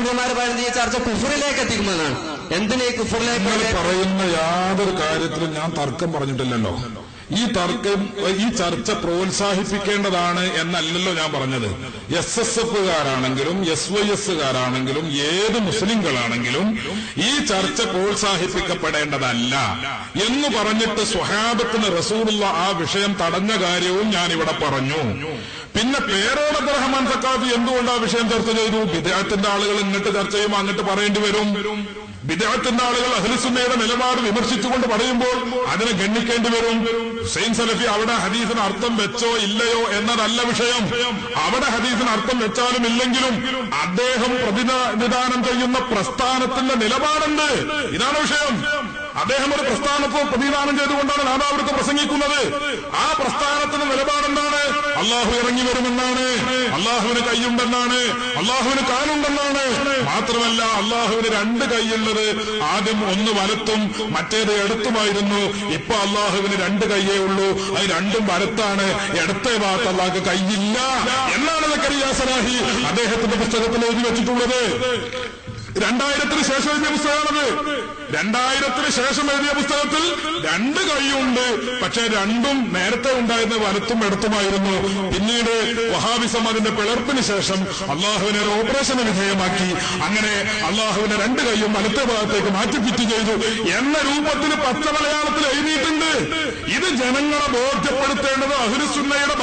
മൗലവിമാർ പറയുന്നത് ഈ ചർച്ച കുഫറിലേക്ക് എത്തിക്കുമെന്നാണ്. എന്തിനീ കുഫറിലേക്ക് പറയുന്ന യാതൊരു കാര്യത്തിലും ഞാൻ തർക്കം പറഞ്ഞിട്ടില്ലല്ലോ. ഈ ചർച്ച പ്രോത്സാഹിപ്പിക്കേണ്ടതാണ് എന്നല്ലല്ലോ ഞാൻ പറഞ്ഞത്. SSFകാരാണെങ്കിലും SYSകാരാണെങ്കിലും ഏത് മുസ്ലിങ്ങളാണെങ്കിലും ഈ ചർച്ച പ്രോത്സാഹിപ്പിക്കപ്പെടേണ്ടതല്ല എന്ന് പറഞ്ഞിട്ട് സ്വഹാബത്തിന് റസൂലുള്ള ആ വിഷയം തടഞ്ഞ കാര്യവും ഞാനിവിടെ പറഞ്ഞു. പിന്നെ പേരോട് അബ്ദുറഹ്മാൻ സഖാഫി എന്തുകൊണ്ട് ആ വിഷയം ചർച്ച ചെയ്തു? ബിദ്അത്തിന്റെ ആളുകൾ ഇങ്ങോട്ട് ചർച്ച ചെയ്യുമ്പോൾ അങ്ങോട്ട് പറയേണ്ടി വരും. ബിദ്അത്തിന്റെ ആളുകൾ അഹ്ലുസുന്നയുടെ നിലപാട് വിമർശിച്ചുകൊണ്ട് പറയുമ്പോൾ അതിനെ ഗണ്ണിക്കേണ്ടി വരും. ഹുസൈൻ സലഫി അവിടെ ഹദീസിന് അർത്ഥം വെച്ചോ ഇല്ലയോ എന്നതല്ല വിഷയം. അവിടെ ഹദീസിന് അർത്ഥം വെച്ചാലും ഇല്ലെങ്കിലും അദ്ദേഹം പ്രതിനിധാനം ചെയ്യുന്ന പ്രസ്ഥാനത്തിന്റെ നിലപാടുണ്ട്. ഇതാണ് വിഷയം. അദ്ദേഹം ഒരു പ്രസ്ഥാനത്തെ പ്രതിദാനം ചെയ്തുകൊണ്ടാണ് നാദാവൃത്ത് പ്രസംഗിക്കുന്നത്. ആ പ്രസ്ഥാനത്തിന്റെ നിലപാടെന്താണ്? അള്ളാഹു ഇറങ്ങി വരുമെന്നാണ്, അള്ളാഹുവിന് കൈയുണ്ടെന്നാണ്, അള്ളാഹുവിന് കാലുണ്ടെന്നാണ്. മാത്രമല്ല അള്ളാഹുവിന് രണ്ട് കൈയുള്ളത് ആദ്യം ഒന്ന് വലത്തും മറ്റേത് ഇടത്തുമായിരുന്നു. ഇപ്പൊ അള്ളാഹുവിന് രണ്ട് കൈയേ ഉള്ളൂ, അത് രണ്ടും വലത്താണ്. ഇടത്തെ ഭാഗത്ത് അള്ളാഹ്ക്ക് കൈയില്ല എന്നാണ് സക്കറിയ സലാഹി അദ്ദേഹത്തിന്റെ പുസ്തകത്തിൽ എഴുതി വെച്ചിട്ടുള്ളത്. 2000-ന് ശേഷം എഴുതിയ പുസ്തകമാണത്. 2000-ന് ശേഷം എഴുതിയ പുസ്തകത്തിൽ രണ്ട് കൈയുണ്ട്, പക്ഷെ രണ്ടും നേരത്തെ ഉണ്ടായിരുന്ന വലത്തും ഇടത്തുമായിരുന്നു. പിന്നീട് വഹാബിസം അതിന്റെ പിളർപ്പിന് ശേഷം അള്ളാഹുവിനെ ഒരു ഓപ്പറേഷന് വിധേയമാക്കി. അങ്ങനെ അള്ളാഹുവിനെ രണ്ട് കൈയും വലത്തെ ഭാഗത്തേക്ക് മാറ്റി ഫിറ്റ് ചെയ്തു എന്ന രൂപത്തിൽ പച്ച മലയാളത്തിൽ എഴുതിയിട്ടുണ്ട്. ഇത് ജനങ്ങളെ ബോധ്യപ്പെടുത്തേണ്ടത് അഹ്ലുസുന്നയുടെ